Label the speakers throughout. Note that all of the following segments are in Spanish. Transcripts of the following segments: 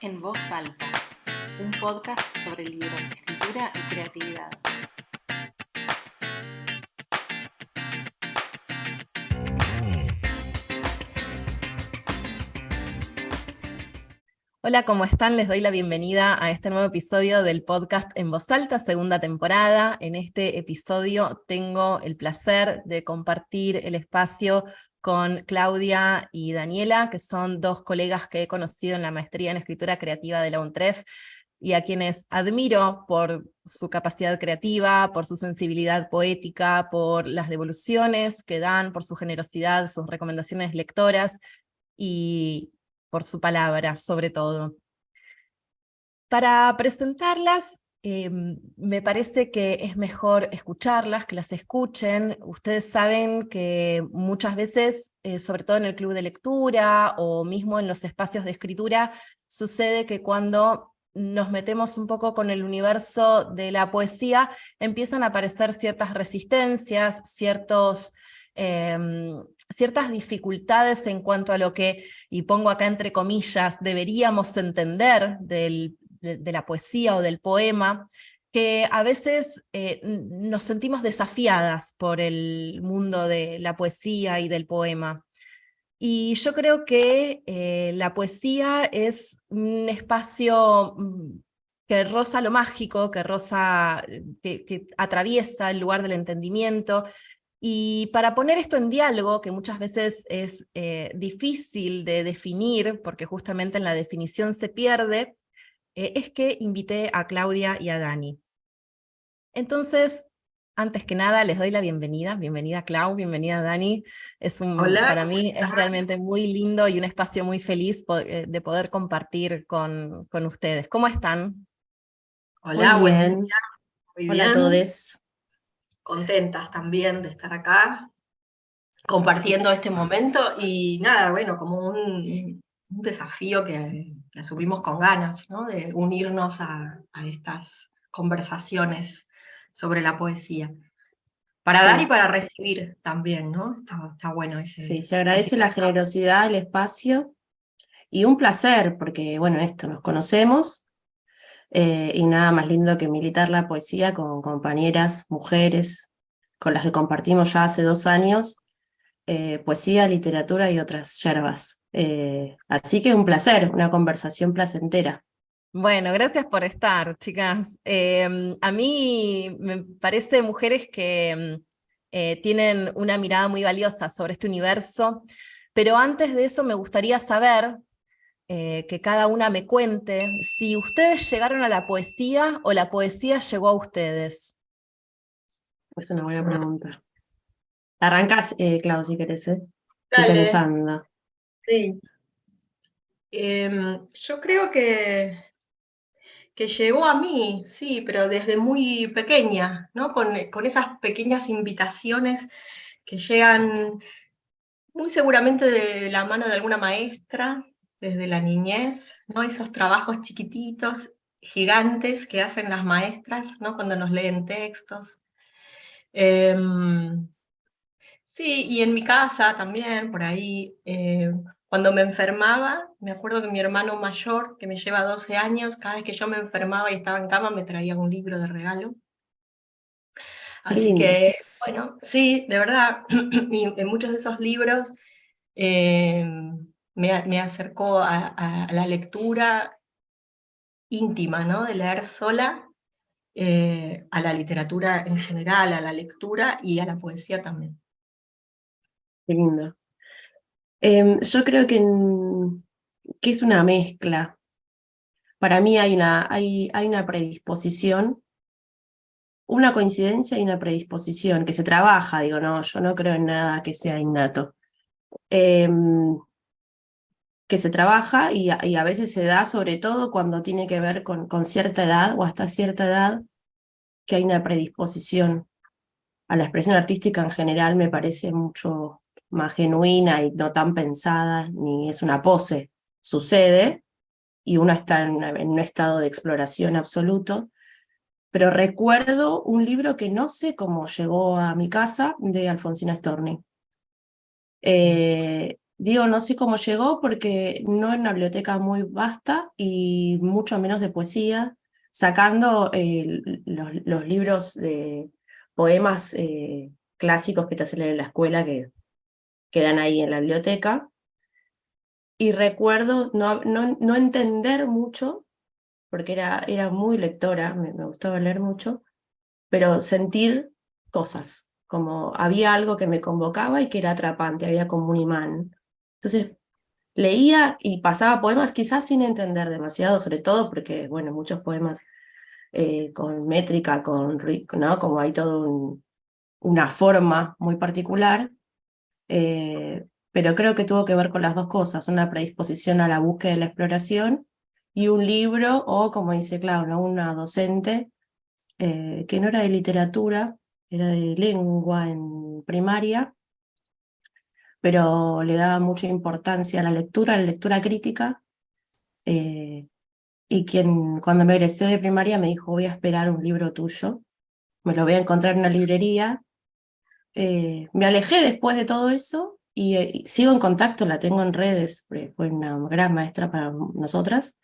Speaker 1: En Voz Alta, un podcast sobre libros, escritura y creatividad. Hola, ¿cómo están? Les doy la bienvenida a este nuevo episodio del podcast En Voz Alta, segunda temporada. En este episodio tengo el placer de compartir el espacio con Claudia y Daniela, que son dos colegas que he conocido en la maestría en escritura creativa de la UNTREF y a quienes admiro por su capacidad creativa, por su sensibilidad poética, por las devoluciones que dan, por su generosidad, sus recomendaciones lectoras y por su palabra, sobre todo. Para presentarlas, me parece que es mejor escucharlas, que las escuchen. Ustedes saben que muchas veces, sobre todo en el club de lectura o mismo en los espacios de escritura, sucede que cuando nos metemos un poco con el universo de la poesía, empiezan a aparecer ciertas resistencias, ciertas dificultades en cuanto a lo que, y pongo acá entre comillas, deberíamos entender de la poesía o del poema, que a veces nos sentimos desafiadas por el mundo de la poesía y del poema. Y yo creo que la poesía es un espacio que roza lo mágico, que atraviesa el lugar del entendimiento. Y para poner esto en diálogo, que muchas veces es difícil de definir, porque justamente en la definición se pierde, es que invité a Claudia y a Dani. Entonces, antes que nada, les doy la bienvenida. Bienvenida Clau, bienvenida Dani.
Speaker 2: Hola,
Speaker 1: para
Speaker 2: ¿cómo
Speaker 1: mí es
Speaker 2: estás?
Speaker 1: realmente muy lindo y un espacio muy feliz de poder compartir con ustedes. ¿Cómo están?
Speaker 3: Muy
Speaker 2: Hola, buen día,
Speaker 3: bien,
Speaker 2: muy
Speaker 3: hola a
Speaker 2: bien.
Speaker 3: todos.
Speaker 2: Contentas también de estar acá compartiendo este momento y nada, bueno, como un desafío que asumimos con ganas, ¿no? De unirnos a estas conversaciones sobre la poesía. Para dar y
Speaker 3: Sí,
Speaker 2: para recibir también, ¿no? Está bueno
Speaker 3: sí,
Speaker 2: ese
Speaker 3: se agradece la
Speaker 2: intercambio.
Speaker 3: generosidad, el espacio y un placer, porque bueno, nos conocemos y nada más lindo que militar la poesía con compañeras, mujeres, con las que compartimos ya hace 2 años, poesía, literatura y otras yerbas. Así que un placer, una conversación placentera.
Speaker 1: Bueno, gracias por estar, chicas. A mí me parece mujeres que tienen una mirada muy valiosa sobre este universo, pero antes de eso me gustaría saber que cada una me cuente si ustedes llegaron a la poesía o la poesía llegó a ustedes.
Speaker 3: Es una buena pregunta. Arrancás, Clau, si querés, ¿eh? Estoy
Speaker 2: Dale,
Speaker 3: pensando.
Speaker 2: sí. Yo creo que llegó a mí, sí, pero desde muy pequeña, ¿no? Con esas pequeñas invitaciones que llegan muy seguramente de la mano de alguna maestra, desde la niñez, ¿no? Esos trabajos chiquititos, gigantes que hacen las maestras, ¿no? Cuando nos leen textos. Em, Sí, y en mi casa también, por ahí, cuando me enfermaba, me acuerdo que mi hermano mayor, que me lleva 12 años, cada vez que yo me enfermaba y estaba en cama, me traía un libro de regalo.
Speaker 3: Qué
Speaker 2: Así
Speaker 3: lindo.
Speaker 2: que, bueno, sí, de verdad, y en muchos de esos libros eh, me acercó a la lectura íntima, ¿no? De leer sola, a la literatura en general, a la lectura y a la poesía también.
Speaker 3: Qué lindo. Yo creo que es una mezcla. Para mí hay una predisposición, una coincidencia y una predisposición que se trabaja, digo, no, yo no creo en nada que sea innato. Em, que se trabaja y a veces se da, sobre todo cuando tiene que ver con cierta edad o hasta cierta edad, que hay una predisposición a la expresión artística en general, me parece mucho más genuina y no tan pensada, ni es una pose. Sucede y uno está en un estado de exploración absoluto. Pero recuerdo un libro que no sé cómo llegó a mi casa, de Alfonsina Storni. Digo, no sé cómo llegó porque no era una biblioteca muy vasta y mucho menos de poesía, sacando los libros de poemas clásicos que te hacen leer en la escuela que quedan ahí en la biblioteca. Y recuerdo no entender mucho, porque era muy lectora, me gustaba leer mucho, pero sentir cosas, como había algo que me convocaba y que era atrapante, había como un imán. Entonces leía y pasaba poemas quizás sin entender demasiado, sobre todo porque, bueno, muchos poemas con métrica, ¿no? Como hay todo una forma muy particular, pero creo que tuvo que ver con las dos cosas, una predisposición a la búsqueda y la exploración, y un libro, o como dice Clau, ¿no? Una docente que no era de literatura, era de lengua en primaria, pero le daba mucha importancia a la lectura crítica, y quien cuando me egresé de primaria me dijo, voy a esperar un libro tuyo, me lo voy a encontrar en una librería. Me alejé después de todo eso y sigo en contacto, la tengo en redes, porque fue una gran maestra para nosotras,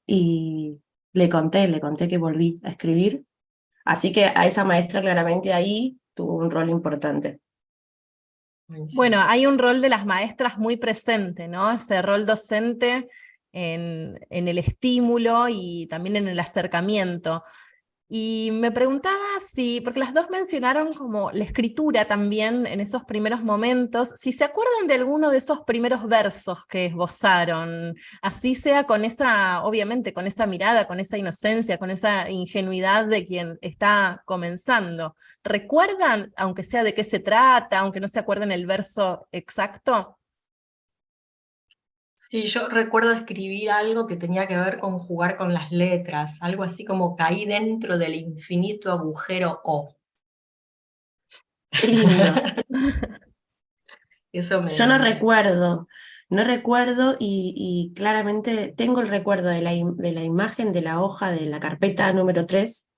Speaker 3: y le conté que volví a escribir, así que a esa maestra claramente ahí tuvo un rol importante.
Speaker 1: Bueno, hay un rol de las maestras muy presente, ¿no? Ese rol docente en el estímulo y también en el acercamiento. Y me preguntaba si, porque las dos mencionaron como la escritura también en esos primeros momentos, si se acuerdan de alguno de esos primeros versos que esbozaron, así sea con esa, obviamente, con esa mirada, con esa inocencia, con esa ingenuidad de quien está comenzando. ¿Recuerdan, aunque sea de qué se trata, aunque no se acuerden el verso exacto?
Speaker 2: Sí, yo recuerdo escribir algo que tenía que ver con jugar con las letras, algo así como caí dentro del infinito agujero O.
Speaker 3: Qué lindo.
Speaker 2: Eso
Speaker 3: Yo no
Speaker 2: me...
Speaker 3: recuerdo, no recuerdo y claramente tengo el recuerdo de de la imagen de la hoja de la carpeta número 3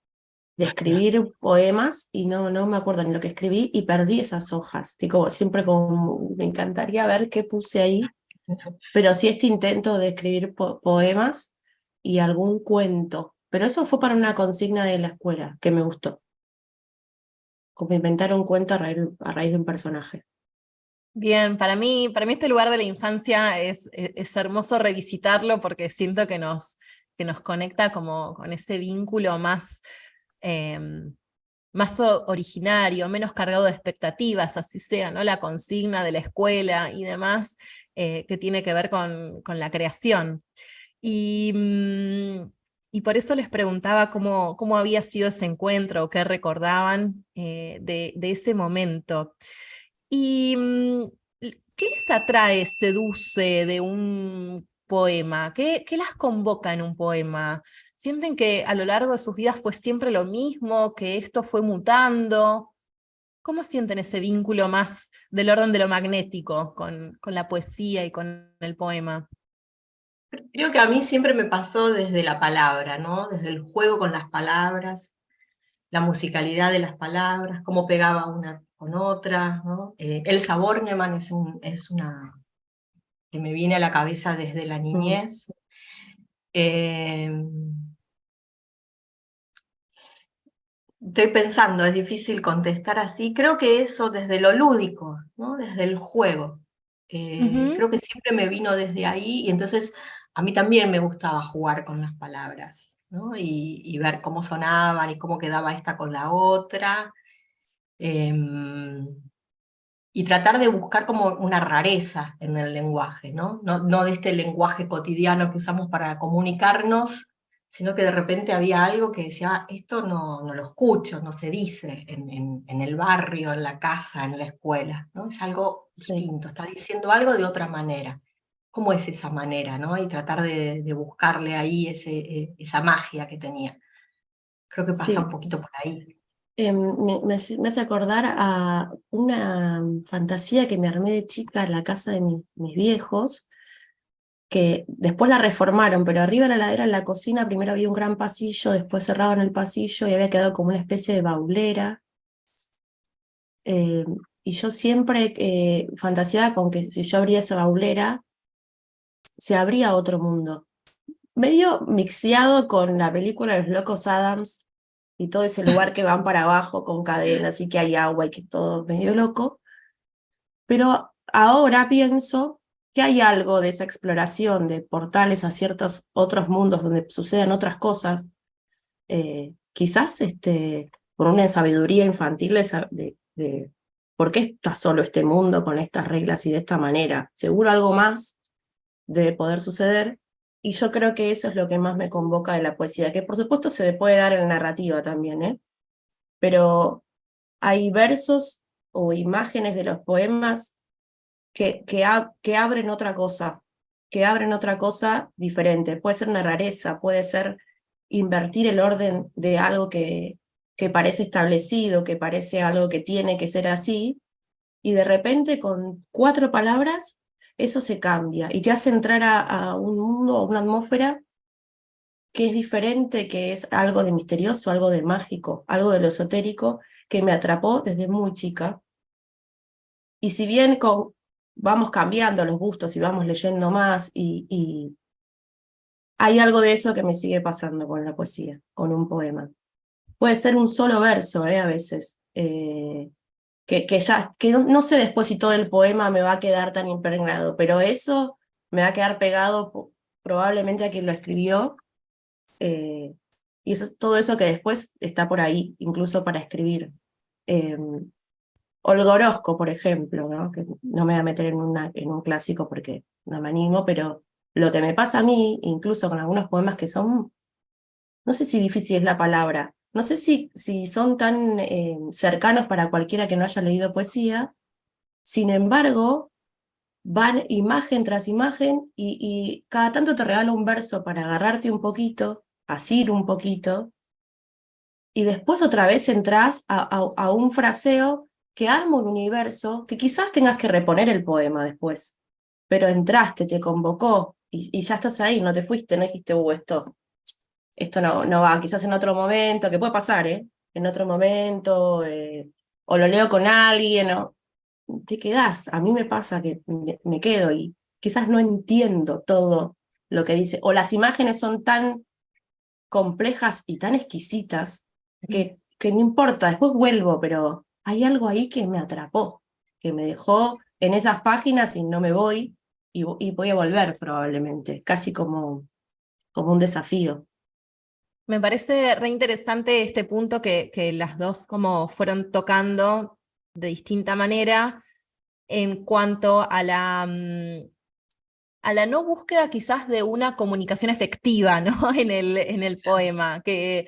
Speaker 3: de escribir poemas y no me acuerdo ni lo que escribí y perdí esas hojas. Digo, siempre como me encantaría ver qué puse ahí, pero sí este intento de escribir poemas y algún cuento. Pero eso fue para una consigna de la escuela que me gustó, como inventar un cuento a raíz de un personaje.
Speaker 1: Bien, para mí este lugar de la infancia es hermoso revisitarlo porque siento que nos conecta como con ese vínculo más, más originario, menos cargado de expectativas, así sea, ¿no? La consigna de la escuela y demás, que tiene que ver con la creación. Y, y por eso les preguntaba cómo había sido ese encuentro, o qué recordaban de ese momento. ¿Y qué les atrae, seduce de un poema? ¿Qué las convoca en un poema? ¿Sienten que a lo largo de sus vidas fue siempre lo mismo, que esto fue mutando? ¿Cómo sienten ese vínculo más del orden de lo magnético con la poesía y con el poema?
Speaker 2: Creo que a mí siempre me pasó desde la palabra, ¿no? Desde el juego con las palabras, la musicalidad de las palabras, cómo pegaba una con otra, ¿no? Elsa Bornemann es una que me viene a la cabeza desde la
Speaker 3: Mm,
Speaker 2: niñez. Eh, Estoy pensando, es difícil contestar así. Creo que eso desde lo lúdico, ¿no? Desde el juego.
Speaker 1: Ujú.
Speaker 2: Creo que siempre me vino desde ahí y entonces a mí también me gustaba jugar con las palabras, ¿no? Y ver cómo sonaban y cómo quedaba esta con la otra. Y tratar de buscar como una rareza en el lenguaje, ¿no? No de este lenguaje cotidiano que usamos para comunicarnos, sino que de repente había algo que decía, "Ah, esto no lo escucho, no se dice en el barrio, en la casa, en la escuela, ¿no? Es algo
Speaker 3: sí,
Speaker 2: distinto, está diciendo algo de otra manera. ¿Cómo es esa manera, no? Y tratar de buscarle ahí esa magia que tenía. Creo que pasa un
Speaker 3: sí.
Speaker 2: poquito por ahí.
Speaker 3: Me hace acordar a una fantasía que me armé de chica en la casa de mis viejos, que después la reformaron, pero arriba de la ladera en la cocina primero había un gran pasillo, después cerraban el pasillo y había quedado como una especie de baulera. Eh, y yo siempre fantaseaba con que si yo abría esa baulera, se abría otro mundo. Medio mixeado con la película de Los Locos Adams y todo ese lugar que van para abajo con cadenas y que hay agua y que es todo medio loco. Pero ahora pienso que hay algo de esa exploración de portales a ciertos otros mundos donde suceden otras cosas, quizás por una sabiduría infantil de por qué está solo este mundo con estas reglas y de esta manera. Seguro algo más debe poder suceder, y yo creo que eso es lo que más me convoca de la poesía, que por supuesto se puede dar en la narrativa también, pero hay versos o imágenes de los poemas que abren otra cosa, que abren otra cosa diferente. Puede ser una rareza, puede ser invertir el orden de algo que parece establecido, que parece algo que tiene que ser así, y de repente con 4 palabras eso se cambia y te hace entrar a un mundo, a una atmósfera que es diferente, que es algo de misterioso, algo de mágico, algo de lo esotérico, que me atrapó desde muy chica. Y si bien vamos cambiando los gustos y vamos leyendo más, y hay algo de eso que me sigue pasando con la poesía, con un poema. Puede ser un solo verso, a veces, que no sé después si todo el poema me va a quedar tan impregnado, pero eso me va a quedar pegado probablemente a quien lo escribió, y todo eso que después está por ahí, incluso para escribir. Olga Orozco, por ejemplo, ¿no? Que no me voy a meter en un clásico porque no me animo, pero lo que me pasa a mí, incluso con algunos poemas que son, no sé si difícil es la palabra, no sé si son tan cercanos para cualquiera que no haya leído poesía, sin embargo, van imagen tras imagen y cada tanto te regalo un verso para agarrarte un poquito, asir un poquito, y después otra vez entras a un fraseo que arma un universo que quizás tengas que reponer el poema después, pero entraste, te convocó y ya estás ahí, no te fuiste, no dijiste, esto no va, quizás en otro momento, que puede pasar, en otro momento, o lo leo con alguien, o te quedás. A mí me pasa que me quedo y quizás no entiendo todo lo que dice, o las imágenes son tan complejas y tan exquisitas que no importa, después vuelvo, pero hay algo ahí que me atrapó, que me dejó en esas páginas y no me voy, y voy a volver probablemente, casi como un desafío.
Speaker 1: Me parece re interesante este punto que las dos como fueron tocando de distinta manera en cuanto a la no búsqueda quizás de una comunicación efectiva, ¿no? en el poema, que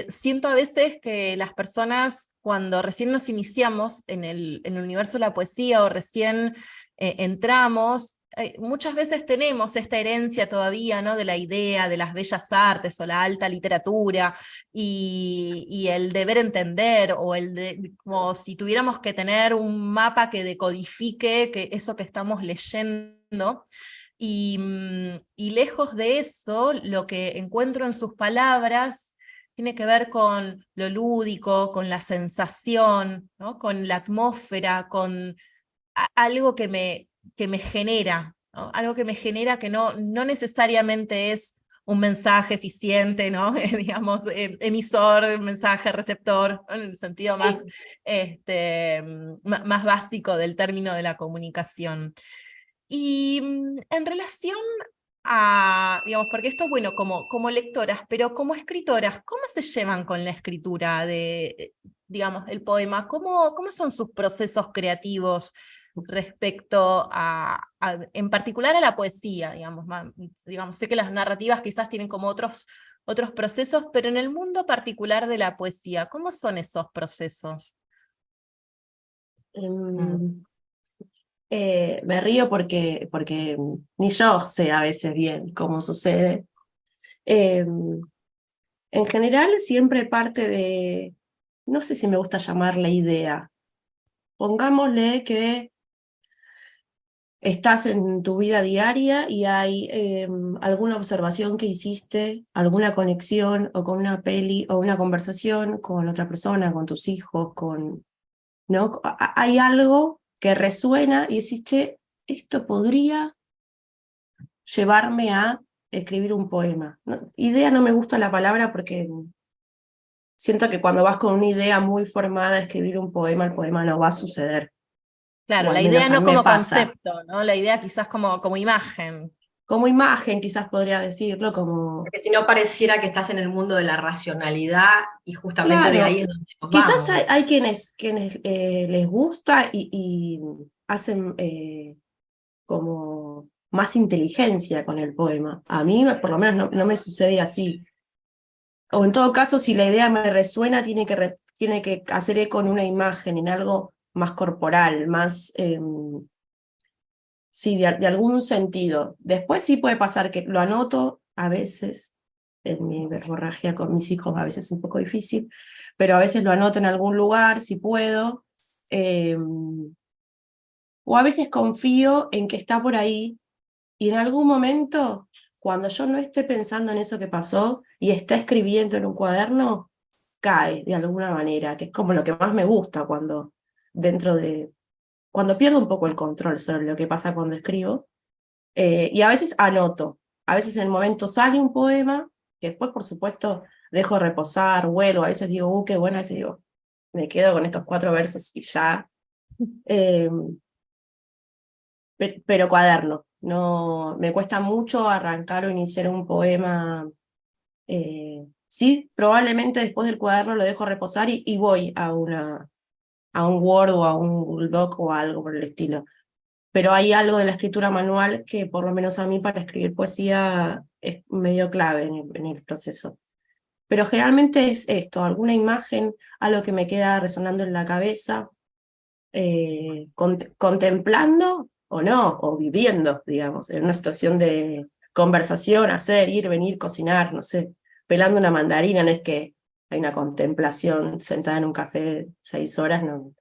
Speaker 1: siento a veces que las personas cuando recién nos iniciamos en el universo de la poesía o recién entramos, muchas veces tenemos esta herencia todavía, ¿no? De la idea de las bellas artes o la alta literatura y el deber entender, o como si tuviéramos que tener un mapa que decodifique eso que estamos leyendo. Y lejos de eso, lo que encuentro en sus palabras tiene que ver con lo lúdico, con la sensación, ¿no? Con la atmósfera, con algo que me genera, ¿no? Algo que me genera que no necesariamente es un mensaje eficiente, ¿no? Digamos, emisor, mensaje, receptor, ¿no? En el sentido más, más básico del término de la comunicación. Y en relación digamos, porque esto, bueno, como lectoras, pero como escritoras, ¿cómo se llevan con la escritura de, digamos, el poema? ¿Cómo son sus procesos creativos respecto en particular a la poesía, digamos, digamos, sé que las narrativas quizás tienen como otros procesos, pero en el mundo particular de la poesía, ¿cómo son esos procesos?
Speaker 3: Me río porque ni yo sé a veces bien cómo sucede. En general siempre parte de, no sé si me gusta llamarle idea. Pongámosle que estás en tu vida diaria y hay alguna observación que hiciste, alguna conexión o con una peli o una conversación con otra persona, con tus hijos, con ¿no? Hay algo que resuena y decís, che, esto podría llevarme a escribir un poema. Idea no me gusta la palabra porque siento que cuando vas con una idea muy formada a escribir un poema, el poema no va a suceder.
Speaker 1: Claro,
Speaker 3: O al
Speaker 1: la idea
Speaker 3: menos a
Speaker 1: no
Speaker 3: mí me
Speaker 1: como
Speaker 3: pasa.
Speaker 1: concepto, ¿no? La idea quizás como imagen.
Speaker 3: Como imagen, quizás podría decirlo, como...
Speaker 2: Porque si no pareciera que estás en el mundo de la racionalidad y justamente de ahí
Speaker 3: Claro,
Speaker 2: es donde nos
Speaker 3: quizás
Speaker 2: vamos.
Speaker 3: hay quienes les gusta y hacen como más inteligencia con el poema. A mí, por lo menos, no me sucede así. O en todo caso, si la idea me resuena, tiene que hacer eco en una imagen, en algo más corporal, más, sí, de algún sentido. Después sí puede pasar que lo anoto a veces, en mi verborragia con mis hijos, a veces es un poco difícil, pero a veces lo anoto en algún lugar, si puedo. eh, o a veces confío en que está por ahí y en algún momento, cuando yo no esté pensando en eso que pasó y esté escribiendo en un cuaderno, cae de alguna manera, que es como lo que más me gusta cuando pierdo un poco el control sobre lo que pasa cuando escribo. Y a veces anoto, a veces en el momento sale un poema, que después, por supuesto, dejo reposar, vuelo, a veces digo, qué bueno, a veces digo, me quedo con estos 4 versos y ya. Eh, pero cuaderno, no, me cuesta mucho arrancar o iniciar un poema. Sí, probablemente después del cuaderno lo dejo reposar y voy a un Word o a un Google Doc o algo por el estilo. Pero hay algo de la escritura manual que por lo menos a mí para escribir poesía es medio clave en el proceso. Pero generalmente es esto, alguna imagen, algo que me queda resonando en la cabeza, contemplando o no, o viviendo, digamos, en una situación de conversación, hacer, ir, venir, cocinar, no sé, pelando una mandarina, no es que hay una contemplación sentada en un café 6 horas, no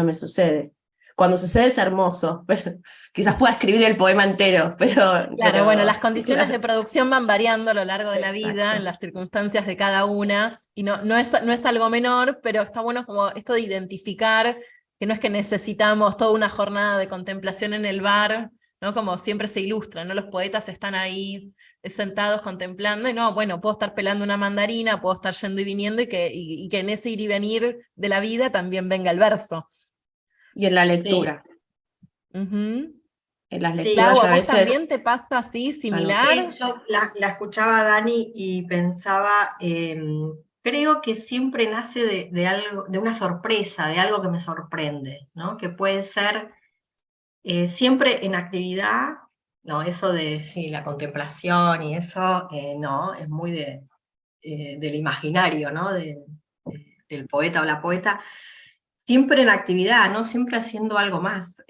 Speaker 3: me sucede. Cuando sucede es hermoso, pero quizás pueda escribir el poema entero,
Speaker 1: Claro, bueno, las condiciones de
Speaker 3: claro,
Speaker 1: producción van variando a lo largo de la vida, en
Speaker 3: exacto.
Speaker 1: las circunstancias de cada una, y no es algo menor, pero está bueno como esto de identificar que no es que necesitamos toda una jornada de contemplación en el bar, ¿no? Como siempre se ilustra, ¿no? Los poetas están ahí sentados contemplando, y no, bueno, puedo estar pelando una mandarina, puedo estar yendo y viniendo, y que en ese ir y venir de la vida también venga el verso.
Speaker 3: Y en la
Speaker 2: Sí,
Speaker 3: lectura,
Speaker 1: Ujú.
Speaker 3: en las
Speaker 2: sí.
Speaker 1: Lau,
Speaker 3: lecturas
Speaker 1: ¿a
Speaker 3: yo a
Speaker 1: vos también
Speaker 3: veces
Speaker 1: te pasa así,
Speaker 3: algo.
Speaker 2: Sí,
Speaker 1: similar?
Speaker 2: yo la escuchaba a Dani y pensaba, creo que siempre nace de algo, de una sorpresa, de algo que me sorprende, ¿no? Que puede ser siempre en actividad, no, eso de sí, la contemplación y eso, no, es muy del imaginario, ¿no? Del poeta o la poeta, siempre en actividad, ¿no? Siempre haciendo algo más.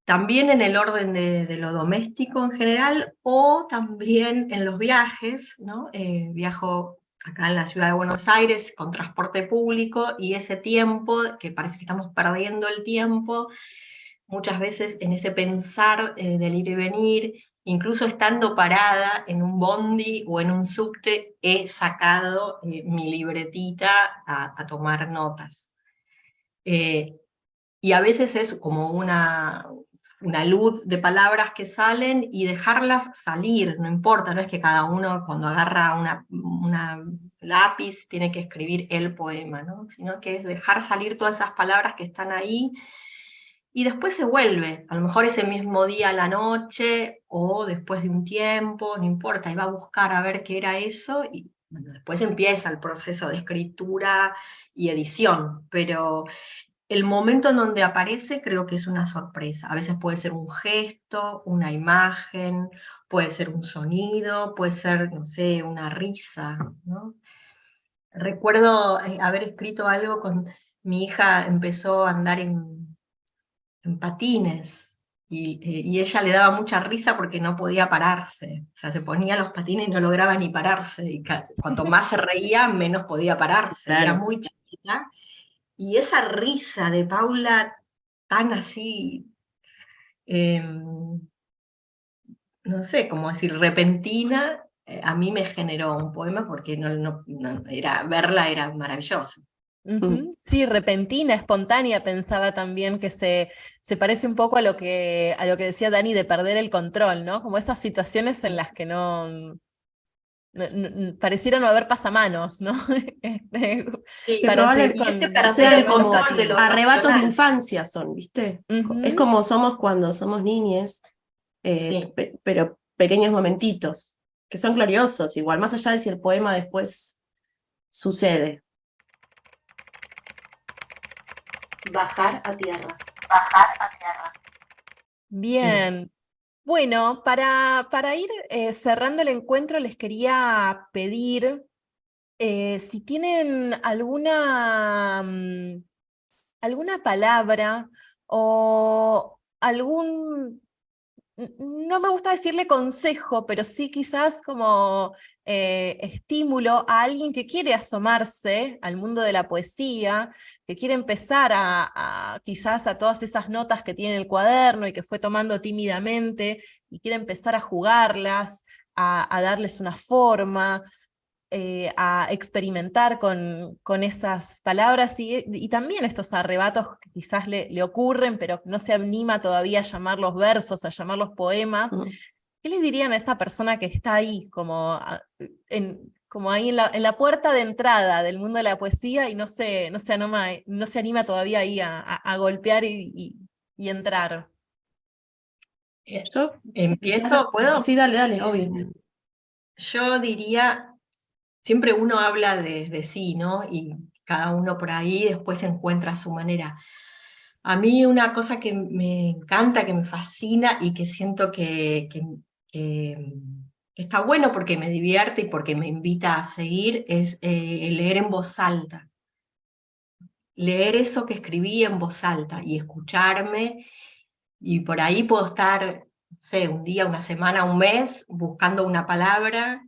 Speaker 2: También en el orden de lo doméstico en general, o también en los viajes, ¿no? Viajo acá en la ciudad de Buenos Aires con transporte público y ese tiempo, que parece que estamos perdiendo el tiempo, muchas veces en ese pensar del ir y venir, incluso estando parada en un bondi o en un subte, he sacado mi libretita a tomar notas. Eh, y a veces es como una luz de palabras que salen y dejarlas salir, no importa, no es que cada uno cuando agarra una lápiz tiene que escribir el poema, ¿no? Sino que es dejar salir todas esas palabras que están ahí y después se vuelve, a lo mejor ese mismo día a la noche o después de un tiempo, no importa, y va a buscar a ver qué era eso y bueno, después empieza el proceso de escritura y edición, pero el momento en donde aparece creo que es una sorpresa. A veces puede ser un gesto, una imagen, puede ser un sonido, puede ser, no sé, una risa, ¿no? Recuerdo haber escrito algo con mi hija, empezó a andar en patines y ella le daba mucha risa porque no podía pararse. O sea, se ponía los patines y no lograba ni pararse. Y cuanto más se reía, menos podía pararse. Y era
Speaker 3: Claro.
Speaker 2: muy chiquita. Y esa risa de Paula tan así, no sé cómo decir, repentina, a mí me generó un poema porque verla era maravilloso.
Speaker 1: Sí, repentina, espontánea, pensaba también que se parece un poco a lo que decía Dani de perder el control, ¿no? Como esas situaciones en las que pareciera no haber pasamanos, ¿no?
Speaker 2: Sí,
Speaker 3: Que
Speaker 1: Para seguir
Speaker 2: y este
Speaker 1: con
Speaker 2: perder
Speaker 3: sean
Speaker 2: el
Speaker 1: lo que nos
Speaker 3: como
Speaker 2: control de lo
Speaker 1: batimos.
Speaker 3: arrebatos de
Speaker 2: emocional.
Speaker 3: infancia son, ¿viste? Es
Speaker 1: Ujú.
Speaker 3: como somos cuando somos niñes,
Speaker 2: Sí.
Speaker 3: pero pequeños momentitos, que son gloriosos, igual, más allá de si el poema después sucede. Bajar a tierra.
Speaker 2: Sí.
Speaker 1: Bien. Bueno, para ir cerrando el encuentro, les quería pedir si tienen alguna palabra o no me gusta decirle consejo, pero sí quizás como estímulo a alguien que quiere asomarse al mundo de la poesía, que quiere empezar quizás a todas esas notas que tiene en el cuaderno y que fue tomando tímidamente, y quiere empezar a jugarlas, a darles una forma, a experimentar con esas palabras y también estos arrebatos que quizás le ocurren, pero no se anima todavía a llamarlos versos, a llamarlos poemas. ¿Qué le dirían a esa persona que está ahí, como ahí en la puerta de entrada del mundo de la poesía y no se anima todavía ahí a golpear y entrar?
Speaker 2: Eh,
Speaker 3: Yo, quizás,
Speaker 2: ¿Empiezo? ¿Puedo?
Speaker 3: sí, dale,
Speaker 2: Eh,
Speaker 3: obvio.
Speaker 2: yo diría, siempre uno habla de sí, ¿no? Y cada uno por ahí después encuentra su manera. A mí una cosa que me encanta, que me fascina y que siento que está bueno porque me divierte y porque me invita a seguir es leer en voz alta. Leer eso que escribí en voz alta y escucharme, y por ahí puedo estar, no sé, un día, una semana, un mes buscando una palabra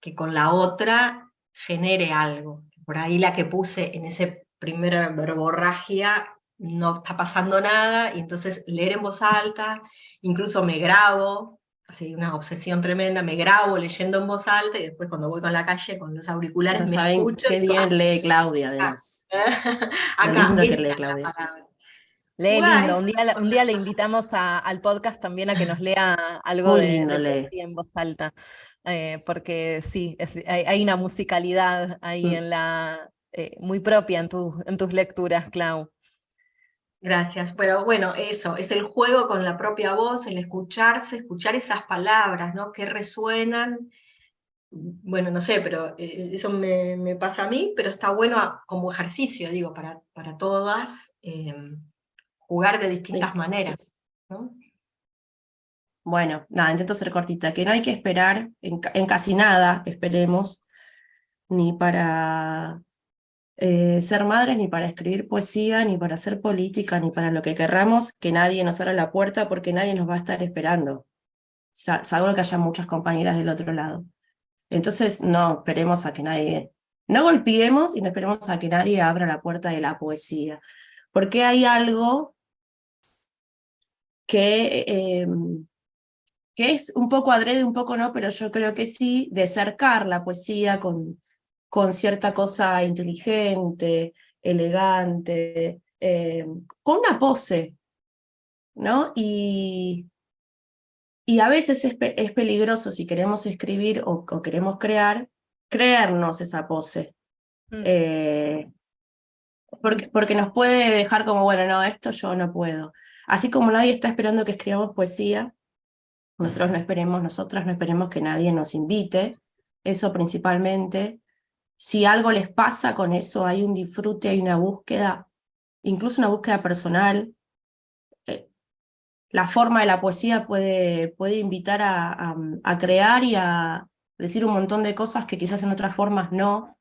Speaker 2: que con la otra genere algo. Por ahí la que puse en ese primera verborragia no está pasando nada, y entonces leer en voz alta, incluso me grabo, así una obsesión tremenda, me grabo leyendo en voz alta y después cuando voy con la calle con los auriculares
Speaker 3: No
Speaker 2: me
Speaker 3: saben
Speaker 2: escucho y
Speaker 3: qué
Speaker 2: digo,
Speaker 3: bien lee Claudia,
Speaker 2: acá,
Speaker 3: además. Lo
Speaker 2: acá,
Speaker 3: lindo que
Speaker 2: esta
Speaker 3: lee
Speaker 2: es la
Speaker 3: Claudia.
Speaker 2: palabra.
Speaker 1: Lee
Speaker 2: Jugar
Speaker 1: lindo,
Speaker 2: eso
Speaker 1: un
Speaker 2: con
Speaker 1: día
Speaker 2: la...
Speaker 1: le invitamos al podcast también a que nos lea algo
Speaker 3: Muy lindo
Speaker 1: de
Speaker 3: lee.
Speaker 1: poesía en voz alta, porque sí, hay una musicalidad ahí muy propia en tus lecturas, Clau.
Speaker 2: Gracias, pero bueno, eso, es el juego con la propia voz, el escucharse, escuchar esas palabras, ¿no? Que resuenan. Bueno, no sé, pero eso me pasa a mí, pero está bueno como ejercicio, digo, para todas, jugar de
Speaker 3: Sí.
Speaker 2: distintas maneras, ¿no?
Speaker 3: Bueno, nada, intento ser cortita, que no hay que esperar en casi nada, esperemos, ni para ser madres, ni para escribir poesía, ni para hacer política, ni para lo que querramos, que nadie nos abra la puerta porque nadie nos va a estar esperando, salvo que haya muchas compañeras del otro lado. Entonces, no esperemos a que nadie, no golpeemos y no esperemos a que nadie abra la puerta de la poesía, porque hay algo que, que es un poco adrede, un poco no, pero yo creo que sí, de cercar la poesía con cierta cosa inteligente, elegante, con una pose, ¿no? Y a veces es peligroso si queremos escribir o queremos crear, creernos esa pose.
Speaker 1: Mm.
Speaker 3: Eh, porque nos puede dejar como, bueno, no, esto yo no puedo. Así como nadie está esperando que escribamos poesía, nosotras no esperemos que nadie nos invite, eso principalmente. Si algo les pasa con eso, hay un disfrute, hay una búsqueda, incluso una búsqueda personal. La forma de la poesía puede invitar a crear y a decir un montón de cosas que quizás en otras formas no,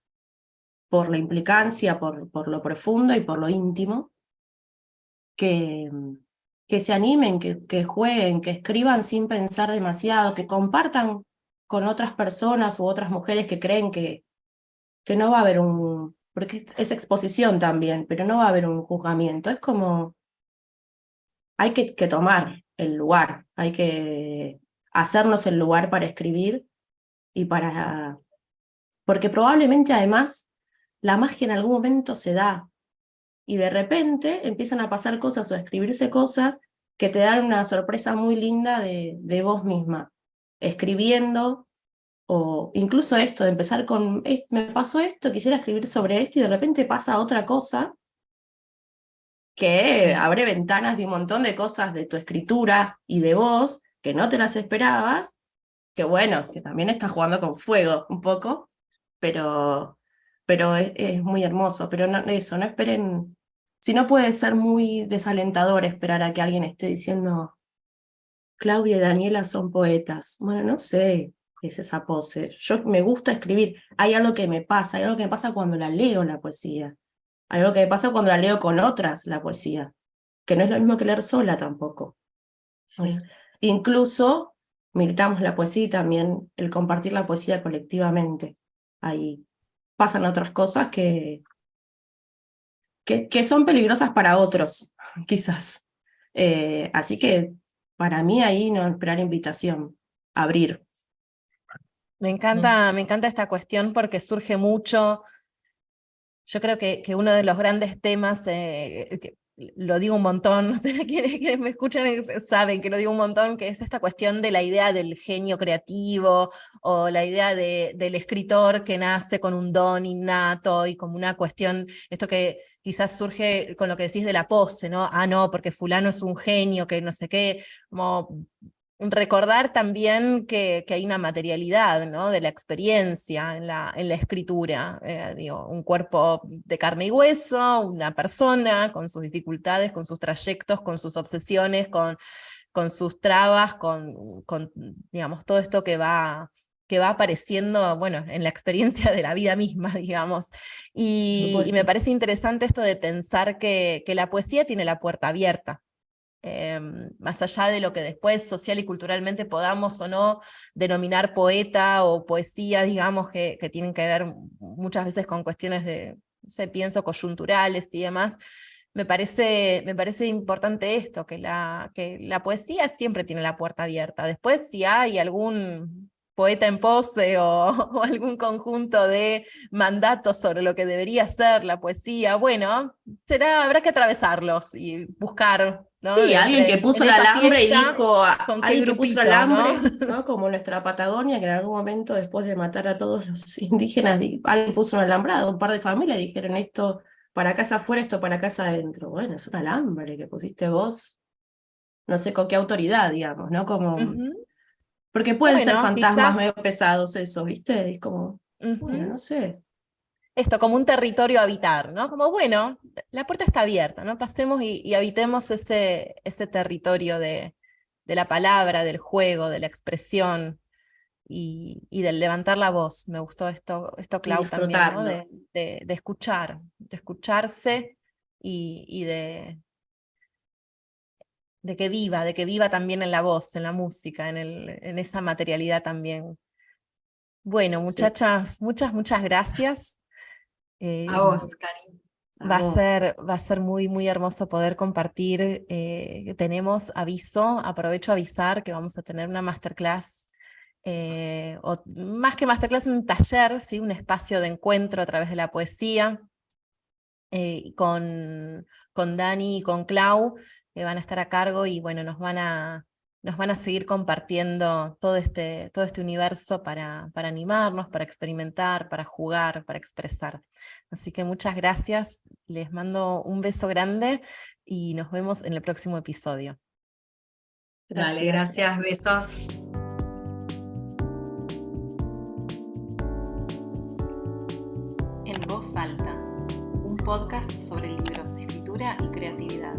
Speaker 3: por la implicancia, por lo profundo y por lo íntimo. Que, que se animen, que jueguen, que escriban sin pensar demasiado, que compartan con otras personas u otras mujeres que creen que no va a haber porque es exposición también, pero no va a haber un juzgamiento. Es como, hay que tomar el lugar, hay que hacernos el lugar para escribir y porque probablemente además la magia en algún momento se da. Y de repente empiezan a pasar cosas o a escribirse cosas que te dan una sorpresa muy linda de vos misma. Escribiendo, o incluso esto de empezar con, me pasó esto, quisiera escribir sobre esto, y de repente pasa otra cosa que abre ventanas de un montón de cosas de tu escritura y de vos que no te las esperabas, que bueno, que también estás jugando con fuego un poco, pero es muy hermoso. Pero no, eso, no esperen, si no puede ser muy desalentador esperar a que alguien esté diciendo Claudia y Daniela son poetas. Bueno, no sé qué es esa pose. Yo me gusta escribir, hay algo que me pasa, hay algo que me pasa cuando la leo la poesía, hay algo que me pasa cuando la leo con otras la poesía, que no es lo mismo que leer sola tampoco. Pues, incluso militamos la poesía y también el compartir la poesía colectivamente. Ahí pasan otras cosas que son peligrosas para otros, quizás. Así que para mí ahí no esperar invitación, abrir.
Speaker 1: Me encanta esta cuestión porque surge mucho. Yo creo que uno de los grandes temas, que lo digo un montón, no sé, quienes me escuchan saben que lo digo un montón, que es esta cuestión de la idea del genio creativo, o la idea del escritor que nace con un don innato, y como una cuestión, esto que quizás surge con lo que decís de la pose, ¿no? Ah, no, porque fulano es un genio, que no sé qué, como recordar también que hay una materialidad, ¿no? De la experiencia en la escritura. Digo, un cuerpo de carne y hueso, una persona con sus dificultades, con sus trayectos, con sus obsesiones, con sus trabas, con digamos, todo esto que va apareciendo, bueno, en la experiencia de la vida misma, digamos. Y me parece interesante esto de pensar que la poesía tiene la puerta abierta. Más allá de lo que después social y culturalmente podamos o no denominar poeta o poesía, digamos, que tienen que ver muchas veces con cuestiones de, no sé, pienso coyunturales y demás, me parece importante esto, que la poesía siempre tiene la puerta abierta. Después, si hay algún poeta en pose o algún conjunto de mandatos sobre lo que debería ser la poesía, bueno, habrá que atravesarlos y buscar, ¿no?
Speaker 3: Sí, alguien que puso el alambre y dijo,
Speaker 1: ¿con qué
Speaker 3: alguien que
Speaker 1: grupito,
Speaker 3: puso el alambre,
Speaker 1: ¿no?
Speaker 3: ¿no? Como nuestra Patagonia, que en algún momento, después de matar a todos los indígenas, alguien puso un alambrado, un par de familias dijeron esto para casa afuera, esto para casa adentro. Bueno, es un alambre que pusiste vos, no sé con qué autoridad, digamos, ¿no? Como, porque pueden ser
Speaker 1: Bueno,
Speaker 3: fantasmas medio pesados eso, ¿viste? Es como, bueno, no sé.
Speaker 1: Esto, como un territorio a habitar, ¿no? Como, bueno, la puerta está abierta, ¿no? Pasemos y habitemos ese territorio de la palabra, del juego, de la expresión y del levantar la voz. Me gustó esto
Speaker 3: Y
Speaker 1: Clau, también, ¿no?
Speaker 3: disfrutarlo.
Speaker 1: De escuchar, de escucharse y de que viva también en la voz, en la música, en esa materialidad también. Bueno,
Speaker 3: Sí.
Speaker 1: muchachas, muchas gracias.
Speaker 2: A vos, Cari.
Speaker 1: Va a ser muy, muy hermoso poder compartir. Tenemos aviso, aprovecho a avisar que vamos a tener una masterclass, o más que masterclass, un taller, ¿sí? Un espacio de encuentro a través de la poesía, con Dani y con Clau, que van a estar a cargo y bueno, nos van a seguir compartiendo todo este universo para animarnos, para experimentar, para jugar, para expresar. Así que muchas gracias, les mando un beso grande y nos vemos en el próximo episodio.
Speaker 2: Dale, gracias, besos.
Speaker 1: En Voz Alta, un podcast sobre libros, escritura y creatividad.